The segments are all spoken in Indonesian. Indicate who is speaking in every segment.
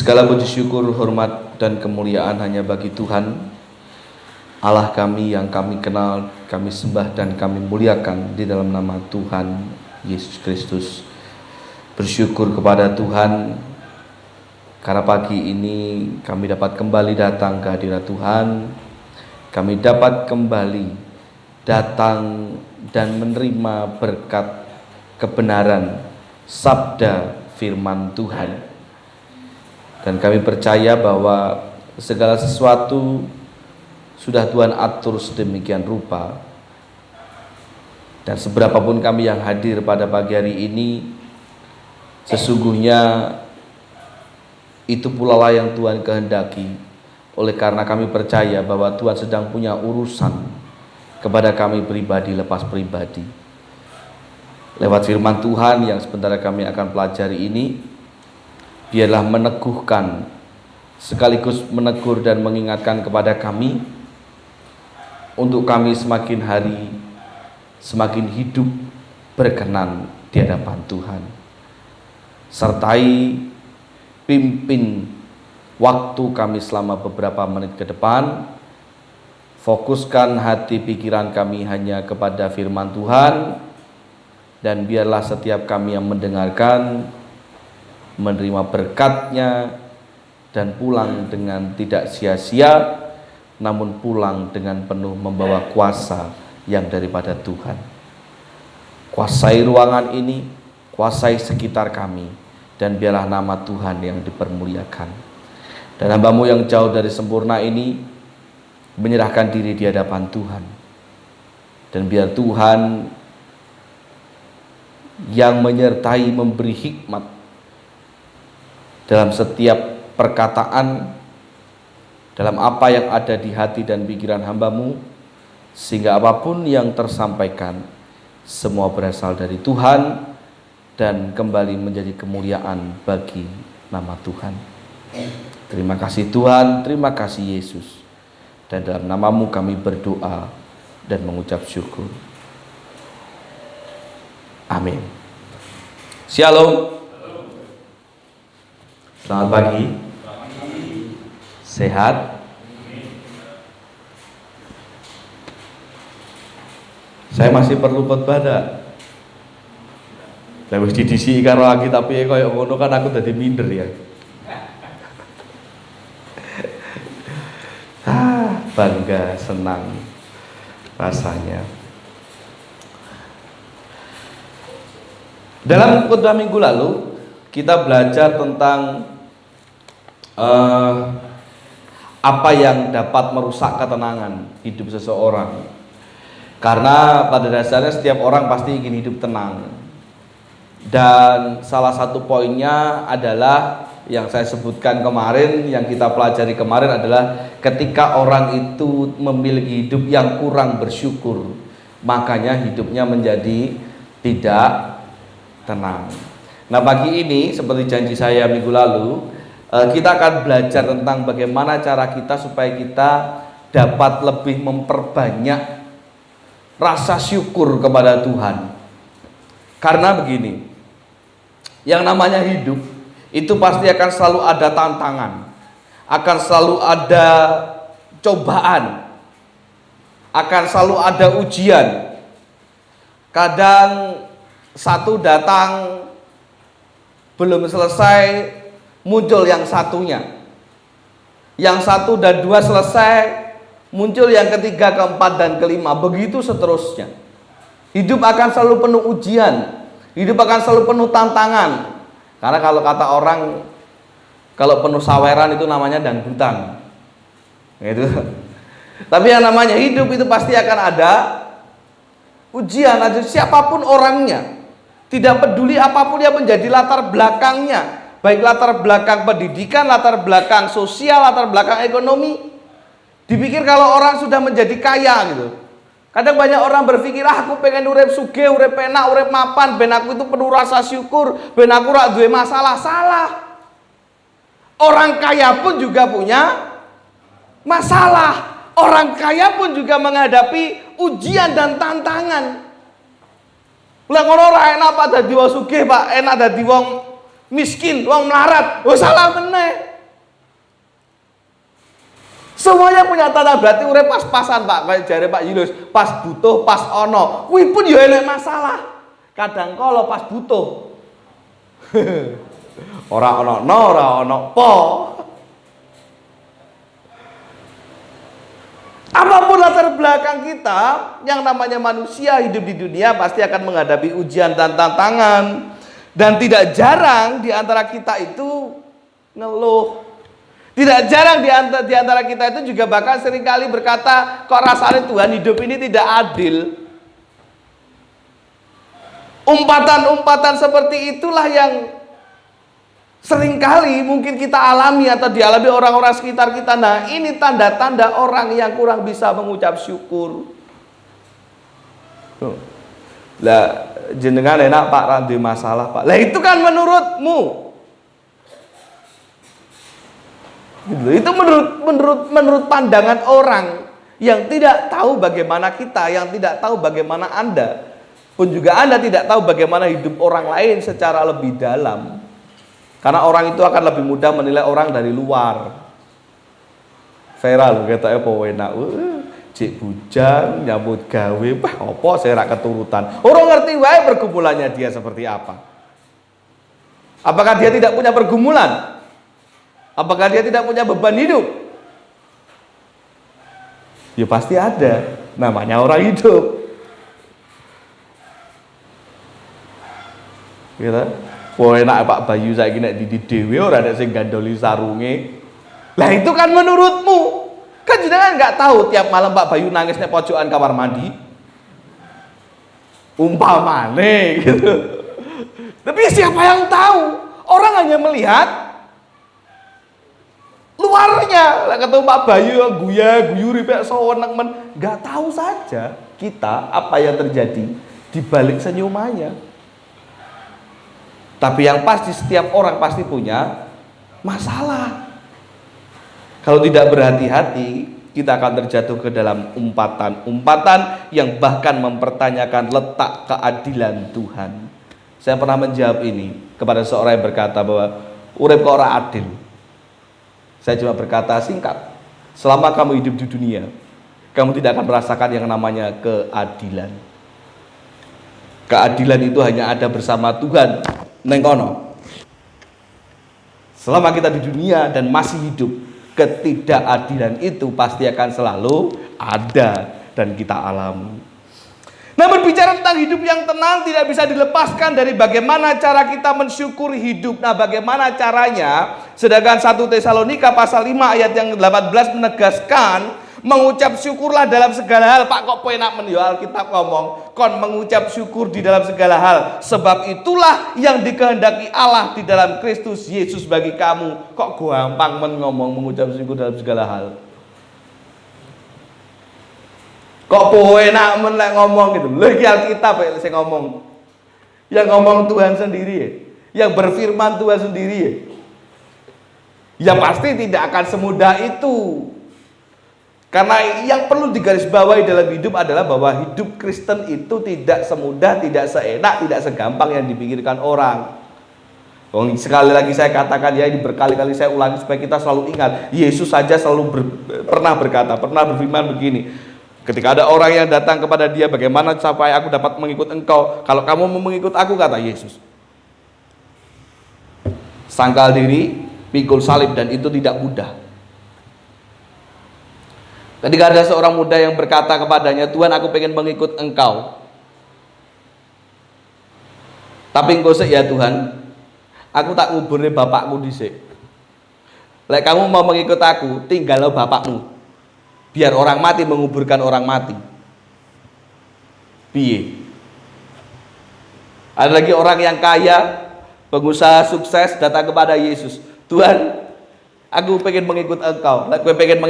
Speaker 1: Segala puji syukur, hormat, dan kemuliaan hanya bagi Tuhan, Allah kami yang kami kenal, kami sembah dan kami muliakan di dalam nama Tuhan Yesus Kristus. Bersyukur kepada Tuhan karena pagi ini kami dapat kembali datang ke hadirat Tuhan. Kami dapat kembali datang dan menerima berkat kebenaran sabda firman Tuhan. Dan kami percaya bahwa segala sesuatu sudah Tuhan atur sedemikian rupa. Dan seberapapun kami yang hadir pada pagi hari ini, sesungguhnya itu pula lah yang Tuhan kehendaki. Oleh karena kami percaya bahwa Tuhan sedang punya urusan kepada kami pribadi lepas pribadi. Lewat firman Tuhan yang sebentar kami akan pelajari ini, biarlah meneguhkan sekaligus menegur dan mengingatkan kepada kami untuk kami semakin hari semakin hidup berkenan di hadapan Tuhan. Sertai pimpin waktu kami selama beberapa menit ke depan. Fokuskan hati pikiran kami hanya kepada firman Tuhan, dan biarlah setiap kami yang mendengarkan menerima berkat-Nya dan pulang dengan tidak sia-sia, namun pulang dengan penuh membawa kuasa yang daripada Tuhan. Kuasai ruangan ini, kuasai sekitar kami, dan biarlah nama Tuhan yang dipermuliakan. Dan hamba-Mu yang jauh dari sempurna ini menyerahkan diri di hadapan Tuhan. Dan biar Tuhan yang menyertai, memberi hikmat dalam setiap perkataan, dalam apa yang ada di hati dan pikiran hamba-Mu, sehingga apapun yang tersampaikan semua berasal dari Tuhan dan kembali menjadi kemuliaan bagi nama Tuhan. Terima kasih Tuhan, terima kasih Yesus, dan dalam nama-Mu kami berdoa dan mengucap syukur. Amin. Shalom. Selamat pagi. Sehat? Saya masih perlu khotbah dak? Lah wis didisi karo lagi tapi koyo ngono kan aku dadi minder ya. Bangga, senang rasanya. Dalam khotbah minggu lalu kita belajar tentang apa yang dapat merusak ketenangan hidup seseorang. Karena pada dasarnya setiap orang pasti ingin hidup tenang. Dan salah satu poinnya adalah yang saya sebutkan kemarin, yang kita pelajari kemarin adalah ketika orang itu memiliki hidup yang kurang bersyukur, makanya hidupnya menjadi tidak tenang. Nah, pagi ini seperti janji saya minggu lalu, kita akan belajar tentang bagaimana cara kita supaya kita dapat lebih memperbanyak rasa syukur kepada Tuhan. Karena begini, yang namanya hidup itu pasti akan selalu ada tantangan, akan selalu ada cobaan, akan selalu ada ujian. Kadang satu datang belum selesai, muncul yang satunya. Yang satu dan dua selesai, muncul yang ketiga, keempat, dan kelima. Begitu seterusnya. Hidup akan selalu penuh ujian. Hidup akan selalu penuh tantangan. Karena kalau kata orang, kalau penuh saweran itu namanya dangdutan. Gitu. Tapi yang namanya hidup itu pasti akan ada ujian. Siapapun orangnya, tidak peduli apapun yang menjadi latar belakangnya, baik latar belakang pendidikan, latar belakang sosial, latar belakang ekonomi. Dipikir kalau orang sudah menjadi kaya gitu, kadang banyak orang berpikir, aku pengen urip sugih, urip enak, urip mapan, ben aku itu penuh rasa syukur, ben aku ora duwe masalah. Salah. Orang kaya pun juga punya masalah. Orang kaya pun juga menghadapi ujian dan tantangan. Lah ngono ora enak Pak dadi wong sugih, Pak, enak dadi wong miskin, wong melarat. Oh salah meneh. Semuanya punya tanda, berarti urip pas-pasan Pak, kayak jare Pak Yunus, pas butuh, pas ono. Kuwi pun ya enek masalah. Kadang kalau pas butuh. Ora ono no, ora ono po. Apapun latar belakang kita, yang namanya manusia hidup di dunia pasti akan menghadapi ujian dan tantangan. Dan tidak jarang di antara kita itu ngeluh. Tidak jarang di antara kita itu juga bahkan seringkali berkata, kok rasanya Tuhan hidup ini tidak adil. Umpatan-umpatan seperti itulah yang seringkali mungkin kita alami atau dialami orang-orang sekitar kita. Nah, ini tanda-tanda orang yang kurang bisa mengucap syukur. Lah, jenengan enak Pak, randu masalah Pak. Lah itu kan menurutmu. Itu menurut pandangan orang yang tidak tahu bagaimana kita, yang tidak tahu bagaimana Anda, pun juga Anda tidak tahu bagaimana hidup orang lain secara lebih dalam. Karena orang itu akan lebih mudah menilai orang dari luar. Vera lho ketake apa enak. Cik bujang nyambut gawe, apa saya rak keturutan. Orang ngerti wae pergumulannya dia seperti apa. Apakah dia tidak punya pergumulan? Apakah dia tidak punya beban hidup? Ya pasti ada. Namanya orang hidup. Gitu. Wah enak Pak Bayu saiki nek di dhewe ora ada sing gandoli sarunge. Lah itu kan menurutmu. Kan jenengan nggak tahu tiap malam Pak Bayu nangis nek pojokan kamar mandi. Umpamane gitu. Tapi siapa yang tahu? Orang hanya melihat luarnya. Lah ketemu Pak Bayu guyu ribet sowenek men, enggak tahu saja kita apa yang terjadi di balik senyumannya. Tapi yang pasti setiap orang pasti punya masalah. Kalau tidak berhati-hati, kita akan terjatuh ke dalam umpatan-umpatan yang bahkan mempertanyakan letak keadilan Tuhan. Saya pernah menjawab ini kepada seorang yang berkata bahwa urip kok ora adil. Saya cuma berkata singkat, selama kamu hidup di dunia, kamu tidak akan merasakan yang namanya keadilan. Keadilan itu hanya ada bersama Tuhan neng kono. Selama kita di dunia dan masih hidup, ketidakadilan itu pasti akan selalu ada dan kita alami. Nah, berbicara tentang hidup yang tenang tidak bisa dilepaskan dari bagaimana cara kita mensyukuri hidup. Nah, bagaimana caranya? Sedangkan 1 Tesalonika pasal 5 ayat yang 18 menegaskan, mengucap syukurlah dalam segala hal. Pak kok penak men yo Alkitab ngomong, kon mengucap syukur di dalam segala hal, sebab itulah yang dikehendaki Allah di dalam Kristus Yesus bagi kamu. Kok gampang men ngomong mengucap syukur dalam segala hal? Kok penak men lek ngomong gitu. Lha iki Alkitab ya sing ngomong. Yang ngomong Tuhan sendiri ya. Yang berfirman Tuhan sendiri ya. Ya pasti tidak akan semudah itu. Karena yang perlu digarisbawahi dalam hidup adalah bahwa hidup Kristen itu tidak semudah, tidak seenak, tidak segampang yang dipikirkan orang. Sekali lagi saya katakan ya, ini berkali-kali saya ulangi supaya kita selalu ingat. Yesus saja selalu pernah berkata, pernah berfirman begini. Ketika ada orang yang datang kepada dia, bagaimana sampai aku dapat mengikut engkau? Kalau kamu mau mengikut aku, kata Yesus, sangkal diri, pikul salib, dan itu tidak mudah. Ketika ada seorang muda yang berkata kepadanya, Tuhan aku pengen mengikut engkau, tapi engkau sih ya Tuhan, aku tak nguburnya bapakku dhisik. Lek kamu mau mengikut aku, tinggallah bapakmu, biar orang mati menguburkan orang mati. Piye? Ada lagi orang yang kaya, pengusaha sukses, datang kepada Yesus, Tuhan aku pengen mengikut engkau. Lek kowe pengen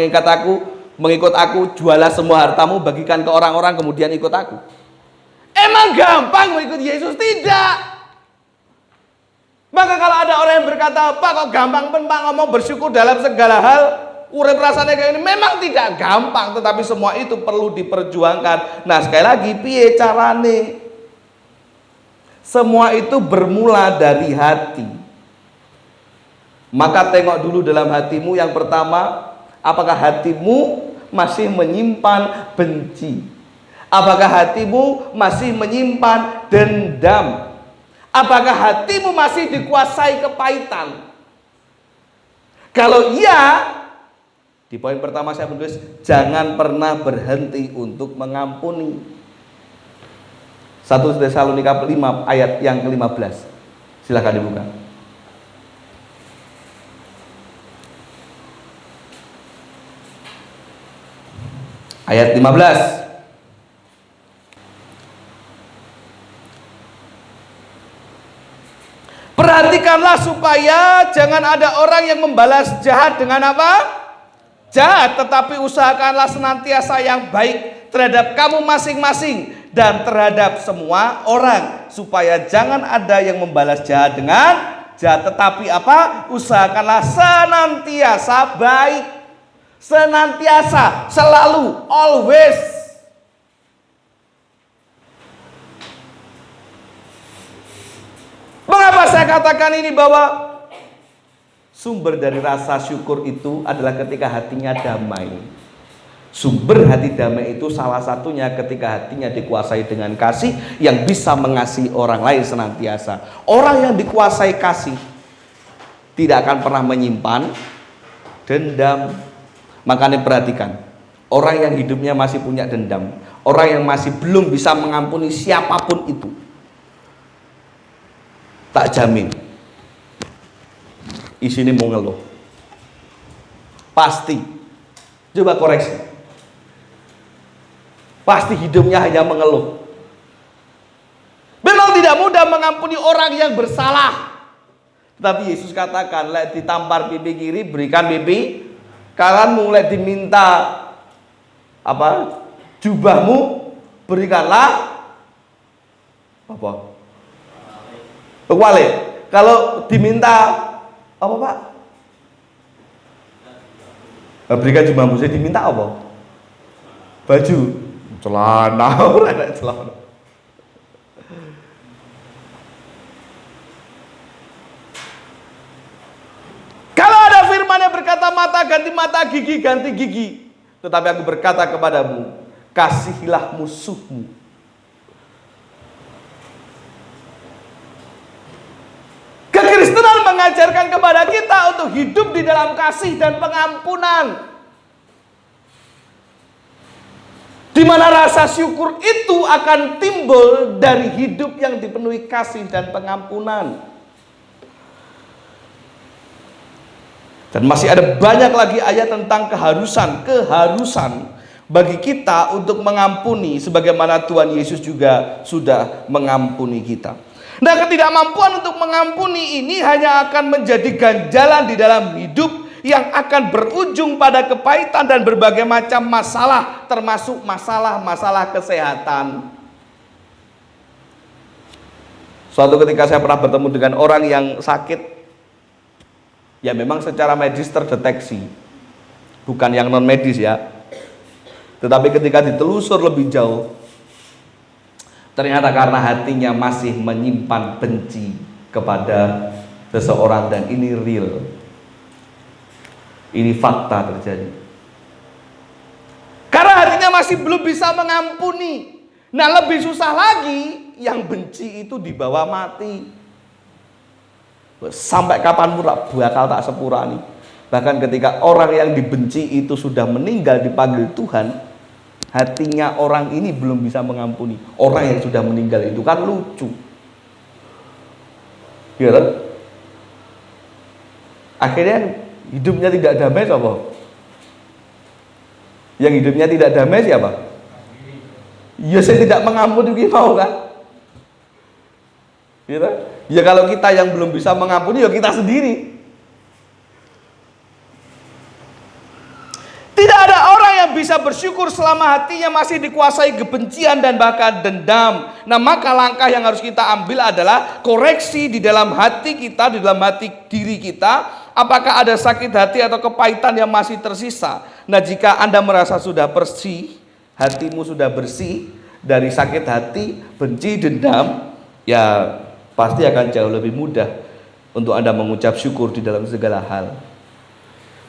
Speaker 1: mengikut aku, jualah semua hartamu, bagikan ke orang-orang, kemudian ikut aku. Emang gampang mengikut Yesus? Tidak. Maka kalau ada orang yang berkata, Pak kok gampang pun Pak ngomong bersyukur dalam segala hal, urip rasanya kayak ini, memang tidak gampang, tetapi semua itu perlu diperjuangkan. Nah sekali lagi, piye carane? Semua itu bermula dari hati. Maka tengok dulu dalam hatimu. Yang pertama, Apakah hatimu masih menyimpan benci? Apakah hatimu masih menyimpan dendam? Apakah hatimu masih dikuasai kepahitan? Kalau iya, di poin pertama saya menulis, jangan pernah berhenti untuk mengampuni. 1 Tesalonika 5 ayat yang ke-15. Silahkan dibuka. Ayat 15. Perhatikanlah supaya jangan ada orang yang membalas jahat dengan apa? Jahat, tetapi usahakanlah senantiasa yang baik terhadap kamu masing-masing dan terhadap semua orang, supaya jangan ada yang membalas jahat dengan jahat, tetapi apa? Usahakanlah senantiasa baik. Senantiasa, selalu, always. Mengapa saya katakan ini, bahwa sumber dari rasa syukur itu adalah ketika hatinya damai. Sumber hati damai itu salah satunya ketika hatinya dikuasai dengan kasih, yang bisa mengasihi orang lain senantiasa. Orang yang dikuasai kasih tidak akan pernah menyimpan dendam. Makanya perhatikan, orang yang hidupnya masih punya dendam, orang yang masih belum bisa mengampuni siapapun itu, tak jamin isinya mau ngeluh. Pasti. Coba koreksi. Pasti hidupnya hanya mengeluh. Memang tidak mudah mengampuni orang yang bersalah. Tetapi Yesus katakan, lek ditampar pipi kiri, berikan pipi kananmu, lek diminta apa? Jubahmu, berikanlah apa? Kebalik. Kalau diminta apa, Pak? Berikan jubahmu, saya diminta apa? Baju, celana, celana. Kalau ada firman yang berkata mata ganti mata, gigi ganti gigi, tetapi aku berkata kepadamu, kasihilah musuhmu. Kekristenan mengajarkan kepada kita untuk hidup di dalam kasih dan pengampunan, di mana rasa syukur itu akan timbul dari hidup yang dipenuhi kasih dan pengampunan. Dan masih ada banyak lagi ayat tentang keharusan bagi kita untuk mengampuni, sebagaimana Tuhan Yesus juga sudah mengampuni kita. Nah, ketidakmampuan untuk mengampuni ini hanya akan menjadi ganjalan di dalam hidup yang akan berujung pada kepahitan dan berbagai macam masalah, termasuk masalah-masalah kesehatan. Suatu ketika saya pernah bertemu dengan orang yang sakit, ya memang secara medis terdeteksi, bukan yang non medis ya, tetapi ketika ditelusur lebih jauh, ternyata karena hatinya masih menyimpan benci kepada seseorang, dan ini real. Ini fakta terjadi. Karena hatinya masih belum bisa mengampuni. Nah, lebih susah lagi, yang benci itu dibawa mati. Sampai kapan pula bakal tak sepurani. Bahkan ketika orang yang dibenci itu sudah meninggal dipanggil Tuhan, hatinya orang ini belum bisa mengampuni. Orang yang sudah meninggal itu kan lucu. Ya kan? Akhirnya hidupnya tidak damai siapa? Yang hidupnya tidak damai siapa? Ya saya tidak mengampuni, mau kan? Ya, ya kalau kita yang belum bisa mengampuni, ya kita sendiri. Tidak ada orang yang bisa bersyukur selama hatinya masih dikuasai kebencian dan bahkan dendam. Nah, maka langkah yang harus kita ambil adalah koreksi di dalam hati kita, di dalam hati diri kita. Apakah ada sakit hati atau kepahitan yang masih tersisa? Nah, jika Anda merasa sudah bersih, hatimu sudah bersih dari sakit hati, benci, dendam, ya pasti akan jauh lebih mudah untuk Anda mengucap syukur di dalam segala hal.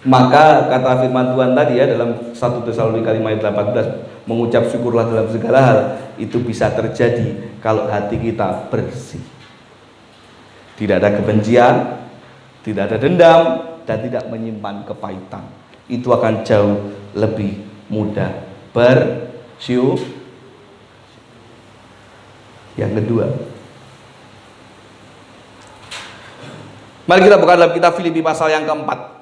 Speaker 1: Maka kata firman Tuhan tadi ya dalam 1 Tesalonika 5 ayat 18, mengucap syukurlah dalam segala hal. Itu bisa terjadi kalau hati kita bersih. Tidak ada kebencian, tidak ada dendam, dan tidak menyimpan kepahitan. Itu akan jauh lebih mudah bersyukur. Yang kedua, mari kita buka dalam kitab Filipi pasal yang keempat.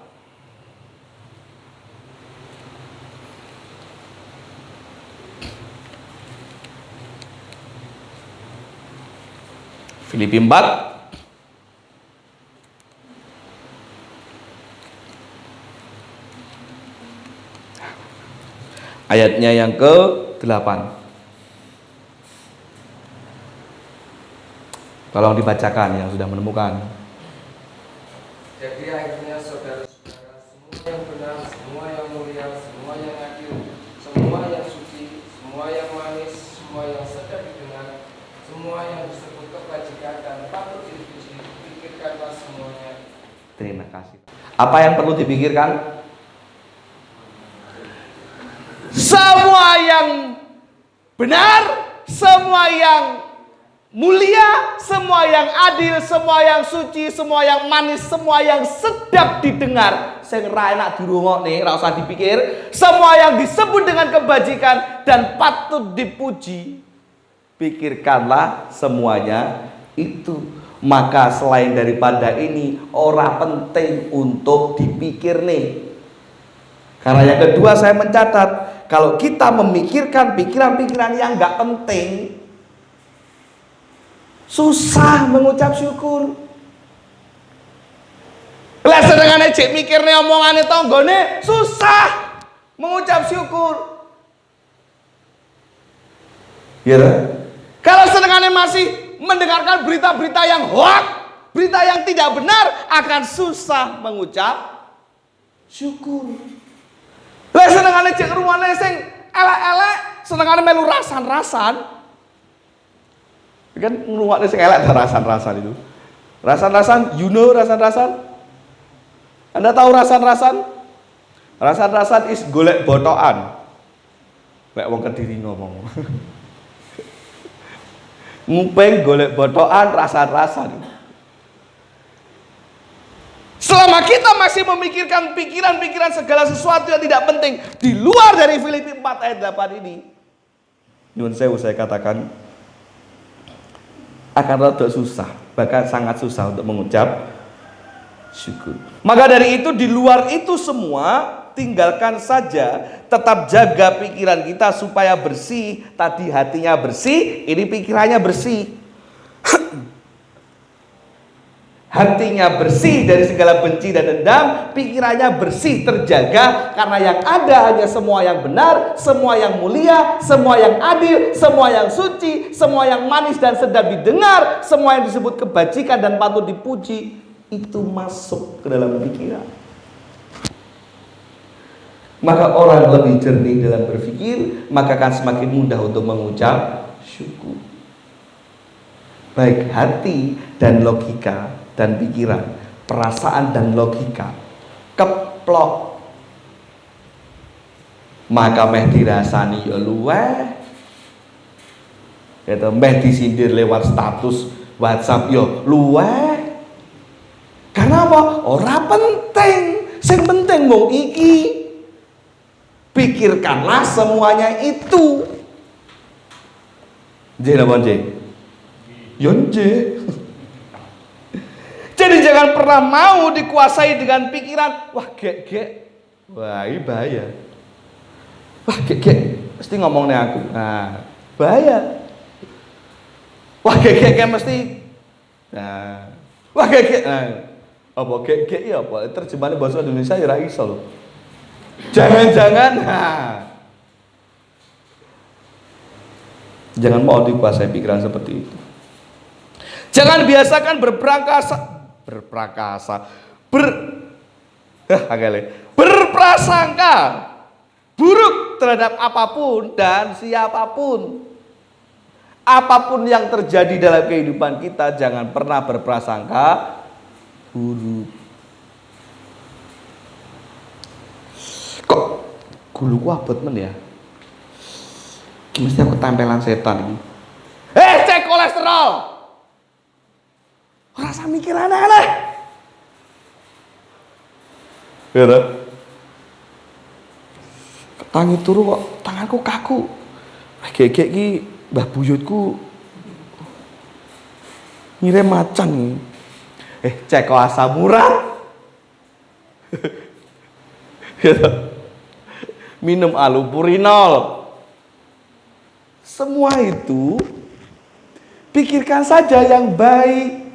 Speaker 1: Filipi 4 ayatnya yang ke-8. Tolong dibacakan yang sudah menemukan.
Speaker 2: Jadi akhirnya saudara-saudara, semua yang benar, semua yang mulia, semua yang adil, semua yang suci, semua yang manis, semua yang sedap didengar, semua yang disebut kebajikan dan patut dipuji, pikirkanlah semuanya.
Speaker 1: Terima kasih. Apa yang perlu dipikirkan? Semua yang benar, semua yang mulia, semua yang adil, semua yang suci, semua yang manis, semua yang sedap didengar. Sing ra enak dirungokne, ora usah dipikir. Semua yang disebut dengan kebajikan dan patut dipuji, pikirkanlah semuanya itu. Maka selain daripada ini, ora penting untuk dipikir nih. Karena yang kedua saya mencatat, kalau kita memikirkan pikiran-pikiran yang nggak penting, susah mengucap syukur. Lah sedengane cek mikirne omongane tanggane, susah mengucap syukur. Ya. Kalau sedengane masih mendengarkan berita-berita yang hoax, berita yang tidak benar, akan susah mengucap syukur. Lah senengane cek rumane sing elek-elek, senengane melu rasan-rasan. Kan ngrungokne sing elek ta rasan-rasan itu. Rasan-rasan, you know rasan-rasan? Anda tahu rasan-rasan? Rasan-rasan is golek botokan. Lek wong Kediri ngomong. Ngupeng golek botokan rasan-rasan. Selama kita masih memikirkan pikiran-pikiran segala sesuatu yang tidak penting di luar dari Filipi 4 ayat 8 ini, nyuwun sewu saya katakan, akan rada susah, bahkan sangat susah untuk mengucap syukur. Maka dari itu di luar itu semua tinggalkan saja, tetap jaga pikiran kita supaya bersih. Tadi hatinya bersih, ini pikirannya bersih. Hatinya bersih dari segala benci dan dendam, pikirannya bersih, terjaga, karena yang ada hanya semua yang benar, semua yang mulia, semua yang adil, semua yang suci, semua yang manis dan sedap didengar, semua yang disebut kebajikan dan patut dipuji, itu masuk ke dalam pikiran. Maka orang lebih jernih dalam berpikir, maka akan semakin mudah untuk mengucap syukur. Baik hati dan logika dan pikiran, perasaan dan logika keplok, maka meh dirasani ya luweh, itu meh disindir lewat status WhatsApp yo luweh. Karena apa? Ora penting, sing penting mung iki. Pikirkanlah semuanya itu. Jadi apa J? Yonje. Jadi jangan pernah mau dikuasai dengan pikiran, wah gek, wah ini bahaya. Wah gek, mesti ngomongnya aku. Nah, bahaya. Wah gek mesti. Nah, wah gek. Nah, apa gek ya apa? Terjemahan bahasa Indonesia ya ra iso loh. Jangan-jangan. Nah. Jangan mau dikuasai pikiran seperti itu. Jangan biasakan berprasangka buruk terhadap apapun dan siapapun. Apapun yang terjadi dalam kehidupan kita, jangan pernah berprasangka buruk. Guluku abot men ya. Mesti aku tempelan setan ini. Cek kolesterol. Ora usah mikir aneh-aneh. Ya. Tangi turu kok tanganku kaku. Gegek ki Mbah buyutku ngirim macan. Cek kok asam urat. Minum allopurinol. Semua itu pikirkan saja yang baik.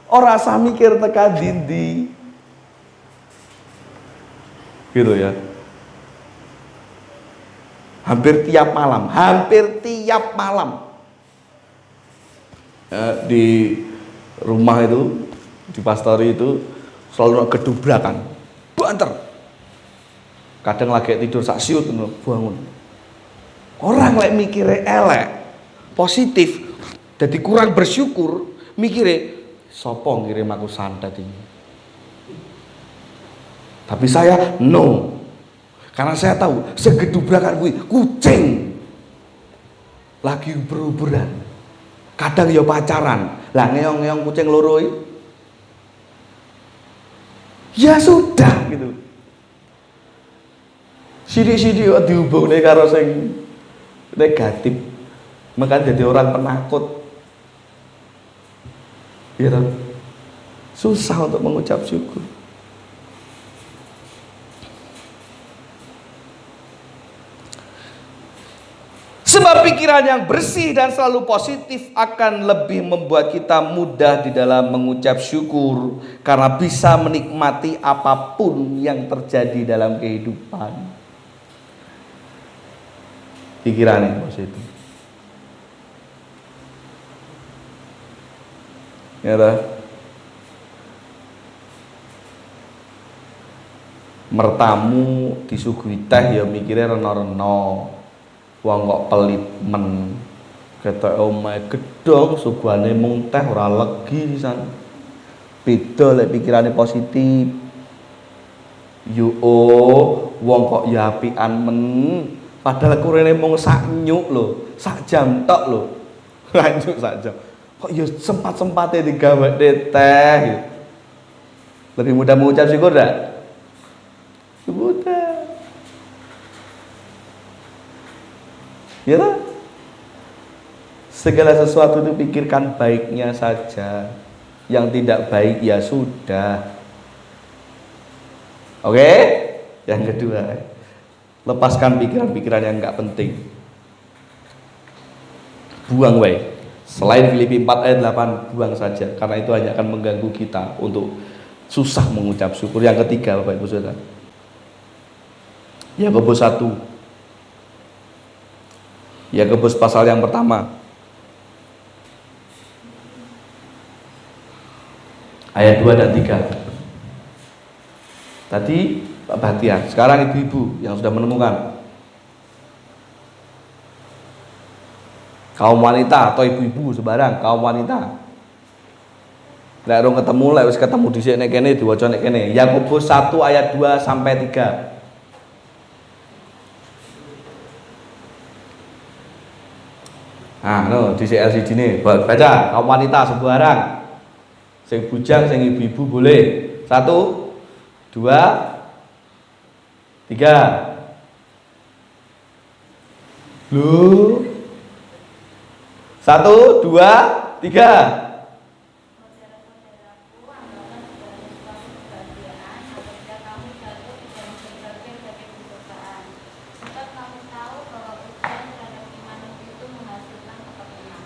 Speaker 1: Ora usah mikir tekan dindi. Gitu ya. Hampir tiap malam di rumah itu, di pastori itu selalu gedubrakan, banter. Kadang lagi tidur sak siut bangun. Orang lek mikire elek, positif, jadi kurang bersyukur, mikire sopo ngirim aku santet ini. Tapi saya no. Karena saya tahu segedubrakan kucing lagi beruberan. Kadang ya pacaran. Lah ngeong-ngeong kucing loro ya sudah gitu. Sidik-sidik kok dihubungne karo sing negatif. Maka jadi orang penakut. Ya kan? Susah untuk mengucap syukur. Sebab pikiran yang bersih dan selalu positif akan lebih membuat kita mudah di dalam mengucap syukur, karena bisa menikmati apapun yang terjadi dalam kehidupan. Pikiran yang positif. Ya dah. Mertamu disuguhi teh ya mikirnya reno-reno. Wong kok pelit men, ketok omahe gedhong suguhane mung teh ora legi pisan. Beda lek pikirane positif. Yo wong kok ya apian men, padahal kurene mung sak nyuk lho, sak jam tok lho. Lanjut sak jam. Kok ya sempat-sempate digawe teh. Lebih mudah mengucap syukur enggak? Mudah. Ya lah. Segala sesuatu itu pikirkan baiknya saja. Yang tidak baik ya sudah. Oke? Yang kedua, lepaskan pikiran-pikiran yang enggak penting. Buang wae. Selain Filipi 4 ayat 8, buang saja, karena itu hanya akan mengganggu kita untuk susah mengucap syukur. Yang ketiga, Bapak Ibu Saudara, Yakobus 1. Yakobus pasal yang pertama ayat 2 dan 3. Tadi Pak Bahtiar, sekarang ibu-ibu yang sudah menemukan. Kaum wanita atau ibu-ibu sebarang, kaum wanita. Lek rong ketemu, lek wis ketemu dhisik nek kene diwaca nek kene. Yakobus 1 ayat 2 sampai 3. Nah, no, di LCD ini baca, kaum wanita sebarang, sing bujang, sing ibu-ibu boleh. 1, 2, 3. Lu 1, 2, 3.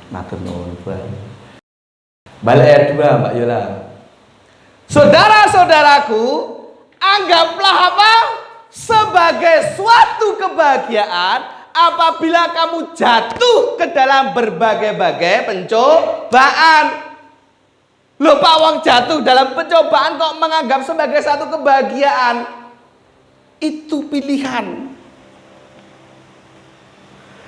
Speaker 1: Matur nuwun, balik ayat 2, Mbak Yola. Saudara-saudaraku, anggaplah apa? Sebagai suatu kebahagiaan apabila kamu jatuh ke dalam berbagai-bagai pencobaan. Loh Pak, wong jatuh dalam pencobaan kok menganggap sebagai satu kebahagiaan? Itu pilihan.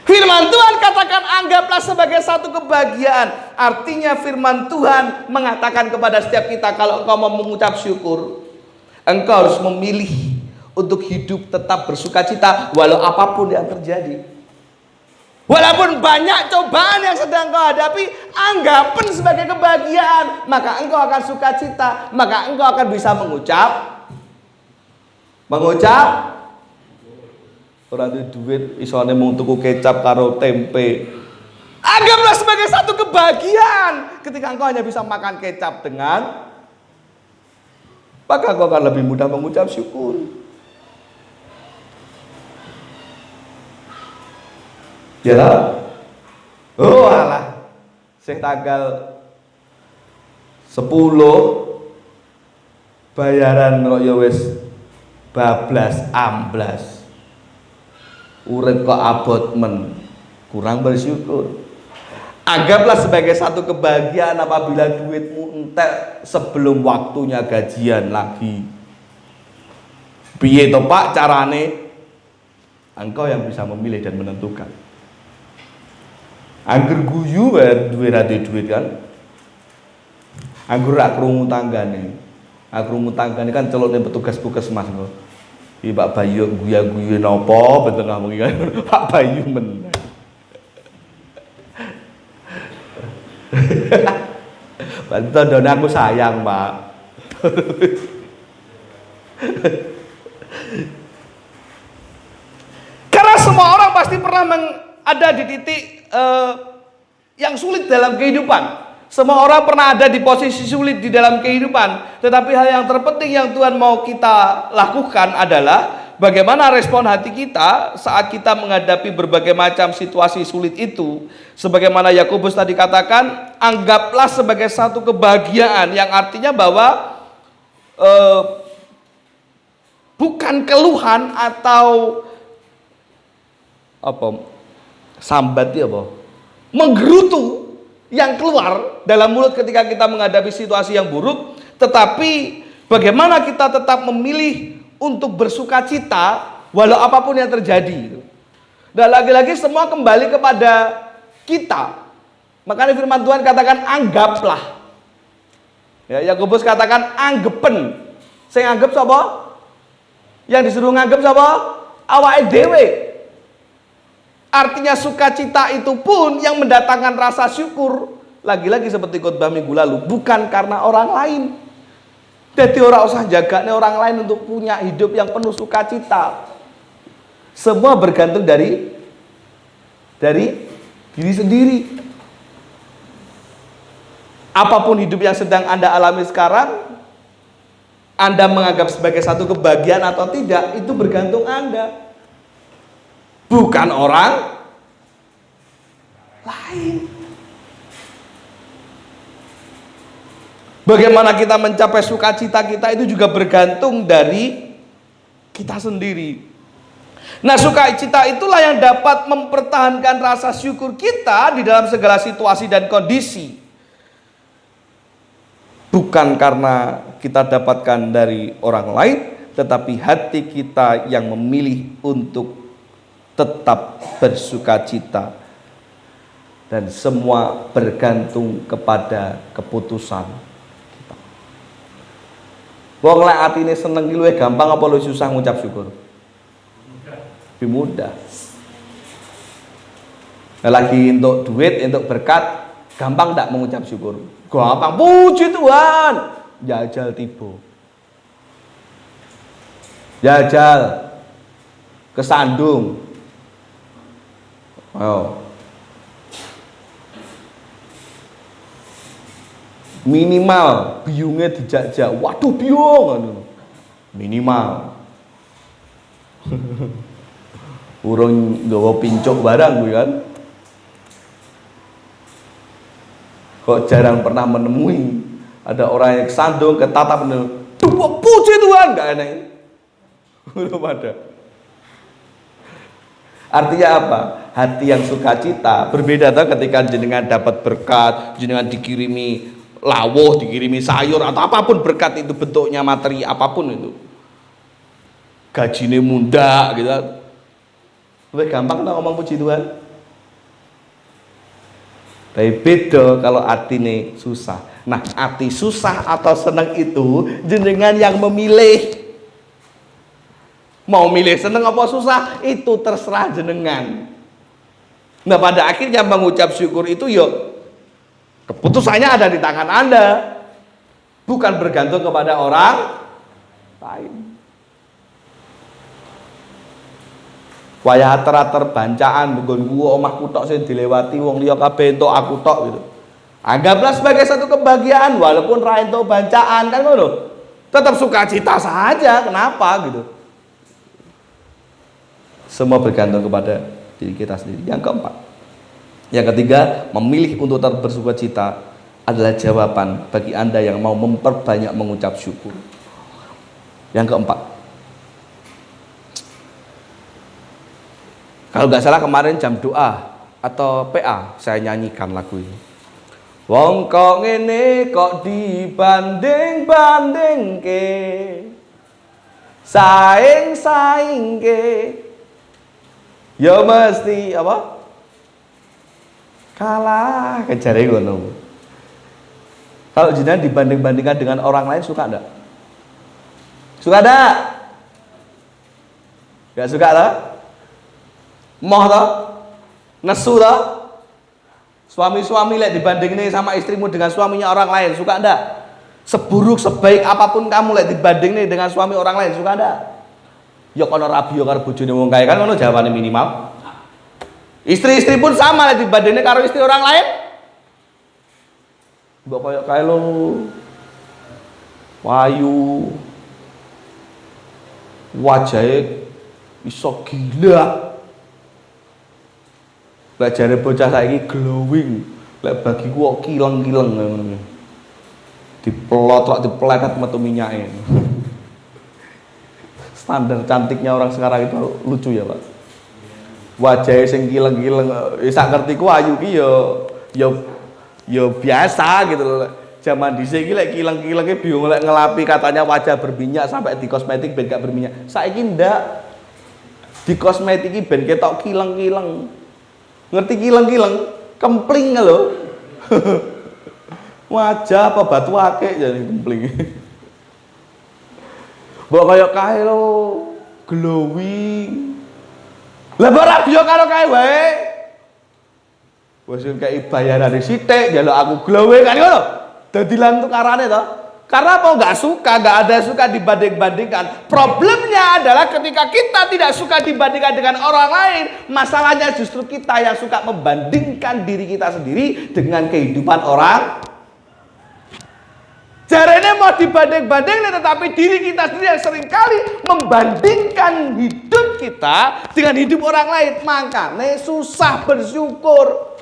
Speaker 1: Firman Tuhan katakan anggaplah sebagai satu kebahagiaan. Artinya firman Tuhan mengatakan kepada setiap kita, kalau engkau mau mengucap syukur, engkau harus memilih untuk hidup tetap bersuka cita walau apapun yang terjadi. Walaupun banyak cobaan yang sedang kau hadapi, anggapan sebagai kebahagiaan, maka engkau akan suka cita, maka engkau akan bisa mengucap orang itu duit isone mung tuku kecap karo tempe. Anggaplah sebagai satu kebahagiaan ketika engkau hanya bisa makan kecap dengan, maka engkau akan lebih mudah mengucap syukur. Ya, oh alah, sing tanggal 10 bayaran kok ya wis bablas amblas. Urip kok abot men, kurang bersyukur. Anggaplah sebagai satu kebahagiaan apabila duitmu entek sebelum waktunya gajian lagi. Piye to Pak carane? Engkau yang bisa memilih dan menentukan. Angger guyu duwe ra duit kan. Anggur rak krungu tanggane. Krungu tanggane kan celokne petugas puskesmas kok. Iki Pak Bayu guyu-guyu napa benten ngomong kan. Pak Bayu men. Bantu aku sayang, Pak. Karena semua orang pasti pernah ada di titik yang sulit dalam kehidupan. Semua orang pernah ada di posisi sulit di dalam kehidupan. Tetapi hal yang terpenting yang Tuhan mau kita lakukan adalah bagaimana respon hati kita saat kita menghadapi berbagai macam situasi sulit itu. Sebagaimana Yakobus tadi katakan, anggaplah sebagai satu kebahagiaan, yang artinya bahwa bukan keluhan atau sambat ya apa? Menggerutu yang keluar dalam mulut ketika kita menghadapi situasi yang buruk, tetapi bagaimana kita tetap memilih untuk bersuka cita walau apapun yang terjadi. Dan lagi-lagi semua kembali kepada kita. Makanya firman Tuhan katakan anggaplah. Ya, Yakobus katakan anggepen. Saya anggap sapa? Yang disuruh nganggep sapa? Awake dhewe. Artinya sukacita itu pun yang mendatangkan rasa syukur. Lagi-lagi seperti khotbah minggu lalu, bukan karena orang lain. Jadi orang usah jagane orang lain untuk punya hidup yang penuh sukacita. Semua bergantung dari diri sendiri. Apapun hidup yang sedang Anda alami sekarang, Anda menganggap sebagai satu kebahagiaan atau tidak, itu bergantung Anda. Bukan orang lain. Bagaimana kita mencapai sukacita kita itu juga bergantung dari kita sendiri. Nah, sukacita itulah yang dapat mempertahankan rasa syukur kita di dalam segala situasi dan kondisi. Bukan karena kita dapatkan dari orang lain, tetapi hati kita yang memilih untuk tetap bersukacita, dan semua bergantung kepada keputusan kita. Wong lek atine seneng ki luwih gampang apa luwih susah ngucap syukur? Lebih mudah. Nah, lagi untuk duit, untuk berkat, gampang tak mengucap syukur? Gampang, puji Tuhan. Jajal tiba. Jajal kesandung. Ayo. Minimal biungnya dijak-jak. Waduh biung. Minimal. Urung nggawa pincuk barang kuwi kan. Kok jarang pernah menemui ada orang yang kesandung, ketatap, puji Tuhan, enggak enak. Belum ada. Artinya apa? Hati yang sukacita berbeda tuh ketika jenengan dapat berkat, jenengan dikirimi lawuh, dikirimi sayur atau apapun berkat itu, bentuknya materi apapun itu. Gajine munda gitu. Lebih gampang tuh ngomong puji Tuhan. Tapi beda kalau atine susah. Nah, hati susah atau senang itu jenengan yang memilih. Mau milih seneng apa susah, itu terserah jenengan. Nah pada akhirnya mengucap syukur itu keputusannya ada di tangan Anda, bukan bergantung kepada orang lain. Wayah ater-ater bancaan nggon kuwo omahku tok sing dilewati wong liya kabeh entuk aku tok gitu. Anggaplah sebagai satu kebahagiaan walaupun ra entuk bancaan kan ngono. Tetap sukacita saja, kenapa gitu. Semua bergantung kepada diri kita sendiri. Yang keempat, yang ketiga, memilih untuk tetap bersukacita adalah jawaban bagi Anda yang mau memperbanyak mengucap syukur. Yang keempat, kalau nggak salah kemarin jam doa atau PA saya nyanyikan lagu ini. Wong kok ngene kok dibanding-bandingke, saing-saingke, ya mesti apa? Kalah kejare ngono. Kalau jenengan dibanding-bandingkan dengan orang lain suka enggak? Suka enggak? Enggak suka lah? Moh toh? Nesu toh? Suami-suami lek dibanding ini sama istrimu dengan suaminya orang lain, suka enggak? Seburuk sebaik apapun kamu lek dibanding ini dengan suami orang lain, suka enggak? Ya kono rabi yo karo bojone wong kae kan ngono jawabane minimal. Istri-istri pun sama lek dibanding ini karo istri orang lain. Mbok koyo kae lo wayu, wajahnya iso gila. Lek jare bocah saiki glowing, lek bagiku kok kileng-kileng ngono. Dipelot, dipeletet metu minyake. Standar cantiknya orang sekarang itu lucu ya, Pak. Wajahnya sing kileng-kileng, sak ngertiku ayu ki ya biasa gitu loh. Zaman dhisik iki lek kileng-kilenge bingung lek ngelapi katanya wajah berminyak sampai di kosmetik ben gak berminyak. Saiki ndak. Di kosmetik iki ben ketok kileng-kileng. Ngerti kileng-kileng, kempling lho. Wajah apa batu akik jadi kempling. Mbok kaya kae lho, glowing. Lah mbok ra biyo karo kae wae. Wis kei bayaran sithik njaluk aku glowing kan ngono. Dadi lan tukarane to. Karena apa? Nggak suka, nggak ada suka dibanding-bandingkan. Problemnya adalah ketika kita tidak suka dibandingkan dengan orang lain, masalahnya justru kita yang suka membandingkan diri kita sendiri dengan kehidupan orang. Jarene mau dibanding-bandingkan, tetapi diri kita sendiri yang seringkali membandingkan hidup kita dengan hidup orang lain. Makanya susah bersyukur.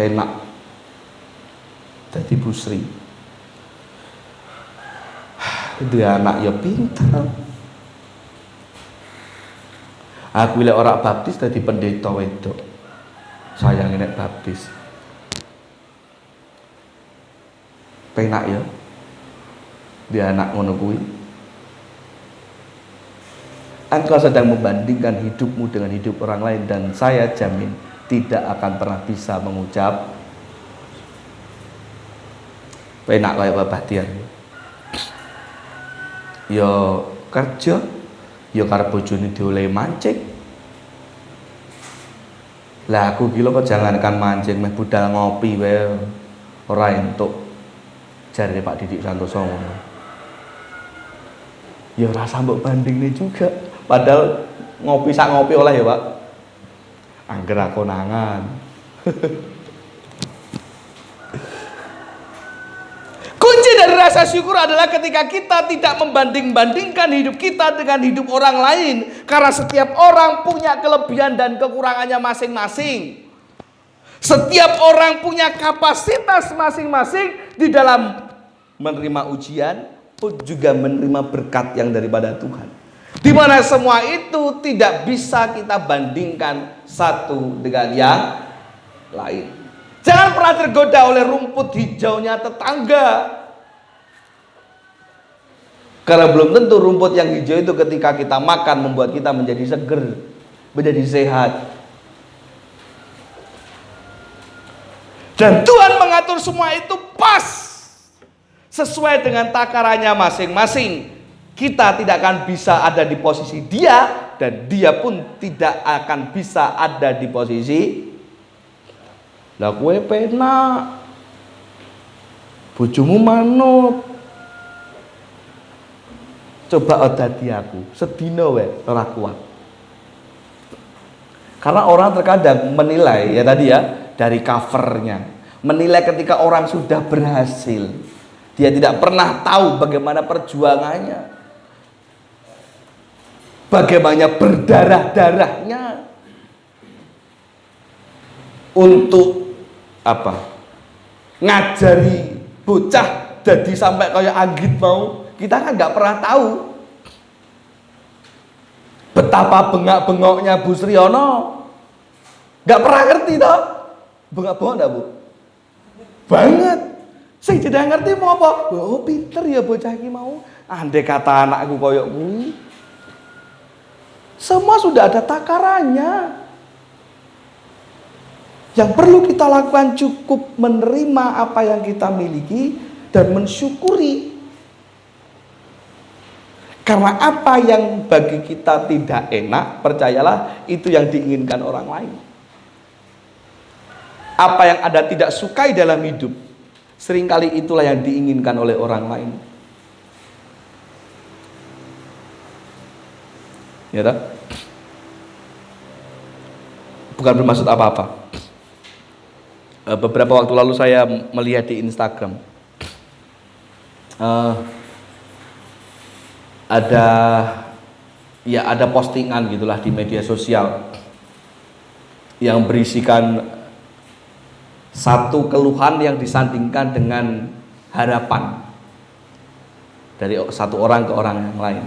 Speaker 1: Enak jadi busri dia anak ya pintar. Aku lihat orang baptis jadi pendeta wedok sayang nek baptis penak ya dia anak ngono kuwi. Engkau sedang membandingkan hidupmu dengan hidup orang lain dan saya jamin tidak akan pernah bisa mengucap penak kaya Bapak Dian. Yo kerja, yo karo bojone diolehi mancing. Lah aku ki lho kok jangankan mancing meh budal ngopi wae ora entuk. Jarine Pak Didik Santoso ngono. Ya ora sambok bandingne juga. Padahal ngopi sak ngopi oleh ya, Pak. Angger konangan. Kunci dari rasa syukur adalah ketika kita tidak membanding-bandingkan hidup kita dengan hidup orang lain. Karena setiap orang punya kelebihan dan kekurangannya masing-masing. Setiap orang punya kapasitas masing-masing di dalam menerima ujian pun juga menerima berkat yang daripada Tuhan. Di mana semua itu tidak bisa kita bandingkan satu dengan yang lain. Jangan pernah tergoda oleh rumput hijaunya tetangga. Karena belum tentu rumput yang hijau itu ketika kita makan membuat kita menjadi seger, menjadi sehat. Dan Tuhan mengatur semua itu pas. sesuai dengan takarannya masing-masing. Kita tidak akan bisa ada di posisi dia, dan dia pun tidak akan bisa ada di posisi. Lah kowe penak, bojomu manut, coba odati aku sedina wae ora kuat. Karena orang terkadang menilai ya tadi ya dari covernya, menilai ketika orang sudah berhasil, dia tidak pernah tahu bagaimana perjuangannya, bagaimana berdarah-darahnya untuk apa? Ngajari bocah jadi sampai kayak Anggit mau. Kita kan nggak pernah tahu betapa bengak-bengoknya Bu Sriono. Nggak pernah ngerti toh. Bengak-bengok enggak, Bu? Banget. Saya tidak ngerti mau apa. Oh, pinter ya bocah iki mau. Andai kata anakku koyok kuwi. Semua sudah ada takarannya. Yang perlu kita lakukan cukup menerima apa yang kita miliki dan mensyukuri. Karena apa yang bagi kita tidak enak, percayalah itu yang diinginkan orang lain. Apa yang Anda tidak sukai dalam hidup, seringkali itulah yang diinginkan oleh orang lain. Ya tak? Bukan bermaksud apa-apa. Beberapa waktu lalu saya melihat di Instagram, ada postingan gitulah di media sosial yang berisikan satu keluhan yang disandingkan dengan harapan dari satu orang ke orang yang lain.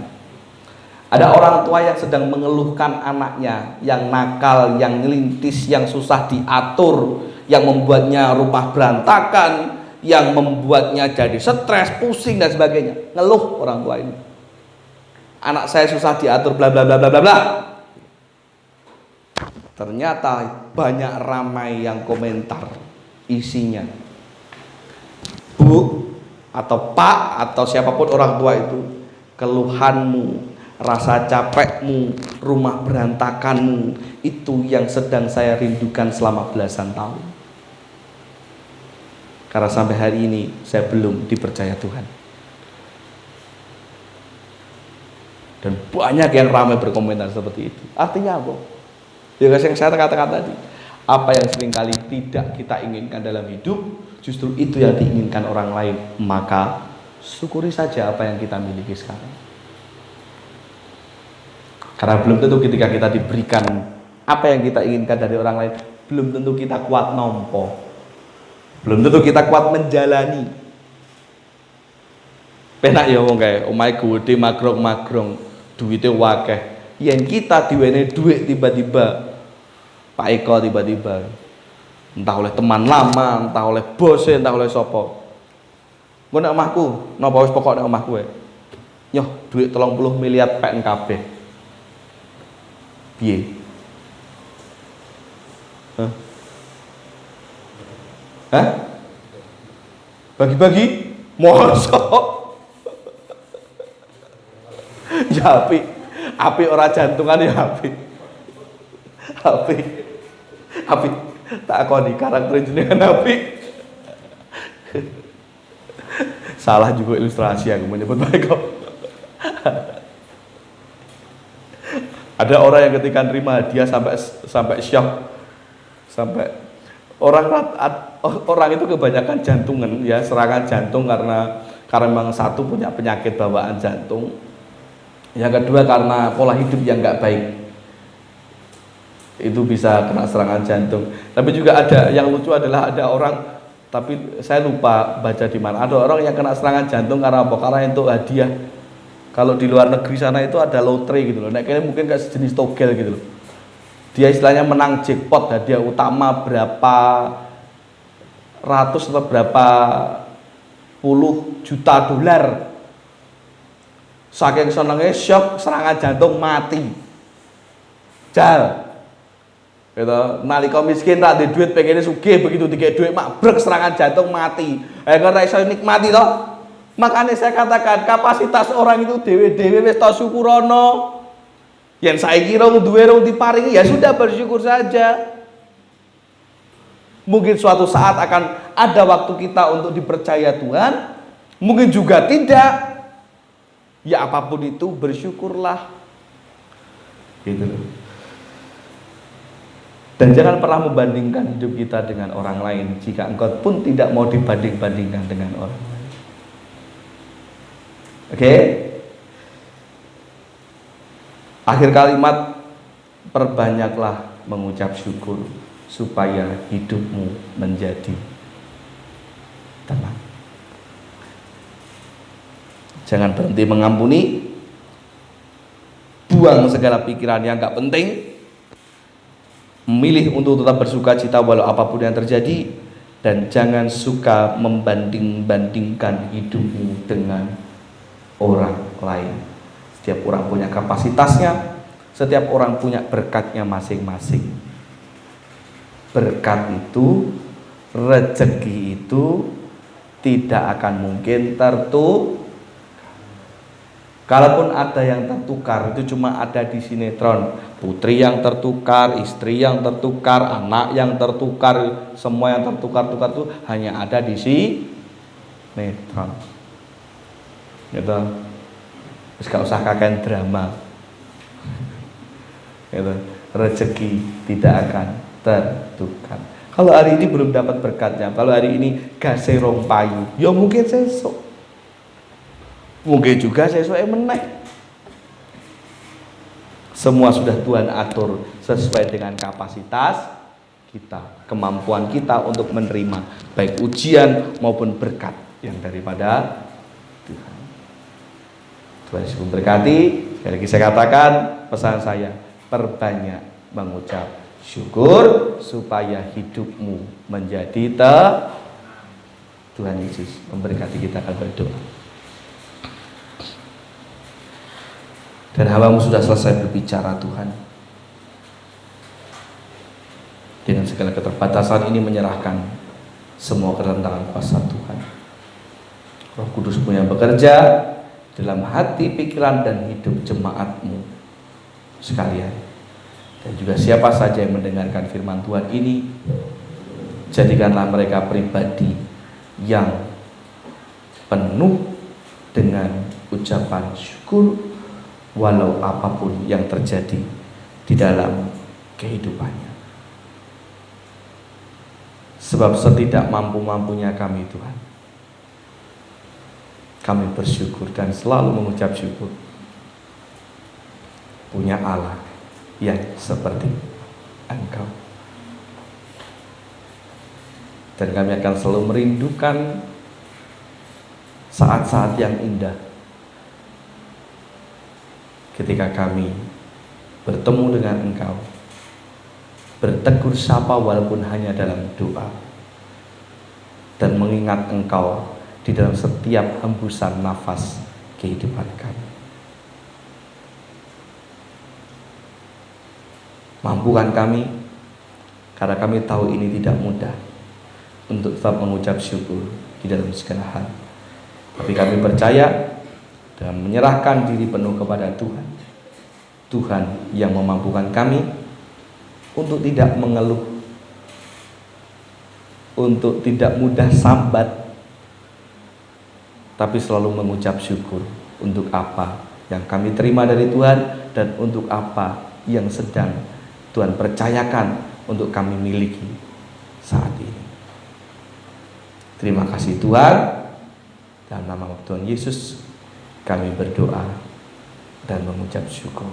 Speaker 1: Ada orang tua yang sedang mengeluhkan anaknya yang nakal, yang ngelintis, yang susah diatur, yang membuatnya rumah berantakan, yang membuatnya jadi stres, pusing dan sebagainya. Ngeluh orang tua ini. Anak saya susah diatur bla bla bla bla bla bla. Ternyata banyak ramai yang komentar isinya. Bu atau Pak atau siapapun orang tua itu, keluhanmu, rasa capekmu, rumah berantakanmu, itu yang sedang saya rindukan selama belasan tahun. Karena sampai hari ini saya belum dipercaya Tuhan. Dan banyak yang ramai berkomentar seperti itu. Artinya apa? Ya guys, yang saya katakan tadi, apa yang seringkali tidak kita inginkan dalam hidup, justru itu yang diinginkan orang lain. Maka syukuri saja apa yang kita miliki sekarang. Karena belum tentu ketika kita diberikan apa yang kita inginkan dari orang lain, belum tentu kita kuat nompo, belum tentu kita kuat menjalani. Penak ya wong kae, omahe gede magrong-magrong, duitnya wakeh. Yen kita diwene duit tiba-tiba, Pak Eko tiba-tiba, entah oleh teman lama, entah oleh bos, entah oleh sopo. Engko nek omahku, napa wis pokok nek omahku wae. Nyoh, duit 30 miliar PN kabeh. Piye? Hah? Bagi-bagi? Mosok? Ya api ora jantungan ya api tak akoni karakter jenengan api. Salah juga ilustrasi aku menyebut mereka. Ada orang yang ketika nerima hadiah sampai shock, sampai orang itu kebanyakan jantungan ya, serangan jantung karena memang satu punya penyakit bawaan jantung. Yang kedua karena pola hidup yang nggak baik, itu bisa kena serangan jantung. Tapi juga ada yang lucu adalah ada orang, tapi saya lupa baca di mana, ada orang yang kena serangan jantung karena apa? Karena itu hadiah. Kalau di luar negeri sana itu ada lotre gitu loh. Nah, kayaknya mungkin kayak sejenis togel gitu loh. Dia istilahnya menang jackpot, hadiah utama berapa ratus atau berapa puluh juta dolar. Saking senengnya shock, serangan jantung, mati. Jal. Gitu. Nalika miskin tak ada duit, pengennya sugih, begitu dikek duit mabrek serangan jantung mati. Kan ra iso nikmati toh. Makanya saya katakan kapasitas orang itu dewe-dewe wis tau syukurono. Yang saya kira duwe rong diparingi ya sudah bersyukur saja. Mungkin suatu saat akan ada waktu kita untuk dipercaya Tuhan, mungkin juga tidak. Ya apapun itu bersyukurlah. Gitu loh. Dan jangan pernah membandingkan hidup kita dengan orang lain jika engkau pun tidak mau dibanding-bandingkan dengan orang lain. Oke? Akhir kalimat, perbanyaklah mengucap syukur supaya hidupmu menjadi tenang. Jangan berhenti mengampuni, buang segala pikiran yang gak penting, memilih untuk tetap bersuka cita walau apapun yang terjadi, dan jangan suka membanding-bandingkan hidupmu dengan orang lain. Setiap orang punya kapasitasnya, setiap orang punya berkatnya masing-masing. Berkat itu, rezeki itu tidak akan mungkin tertukar. Kalaupun ada yang tertukar, itu cuma ada di sinetron. Putri yang tertukar, istri yang tertukar, anak yang tertukar, semua yang tertukar-tukar itu hanya ada di sinetron. Gitu. Terus gak usah kakek drama. Gitu. Rezeki tidak akan tertukar. Kalau hari ini belum dapat berkatnya, kalau hari ini gase rong payu, ya mungkin sesuk. Mungkin juga sesuk meneh. Semua sudah Tuhan atur sesuai dengan kapasitas kita, kemampuan kita untuk menerima baik ujian maupun berkat yang daripada Tuhan. Tuhan Yesus memberkati. Sekali lagi saya katakan, pesan saya, perbanyak mengucap syukur supaya hidupmu menjadi Tuhan Yesus memberkati. Kita akan berdoa. Dan hambamu sudah selesai berbicara Tuhan. Dengan segala keterbatasan ini menyerahkan semua ke dalam tangan kuasa Tuhan. Roh Kudus-Mu yang bekerja dalam hati, pikiran, dan hidup jemaat-Mu sekalian. Dan juga siapa saja yang mendengarkan firman Tuhan ini, jadikanlah mereka pribadi yang penuh dengan ucapan syukur walau apapun yang terjadi di dalam kehidupannya. Sebab setidak mampu-mampunya kami Tuhan, kami bersyukur dan selalu mengucap syukur punya Allah yang seperti Engkau. Dan kami akan selalu merindukan saat-saat yang indah ketika kami bertemu dengan Engkau, bertegur sapa walaupun hanya dalam doa, dan mengingat Engkau di dalam setiap hembusan nafas kehidupan kami. Mampukan kami, karena kami tahu ini tidak mudah, untuk tetap mengucap syukur di dalam segala hal. Tapi kami percaya dan menyerahkan diri penuh kepada Tuhan. Tuhan yang memampukan kami untuk tidak mengeluh, untuk tidak mudah sambat, tapi selalu mengucap syukur untuk apa yang kami terima dari Tuhan dan untuk apa yang sedang Tuhan percayakan untuk kami miliki saat ini. Terima kasih Tuhan. Dalam nama Tuhan Yesus kami berdoa dan mengucap syukur.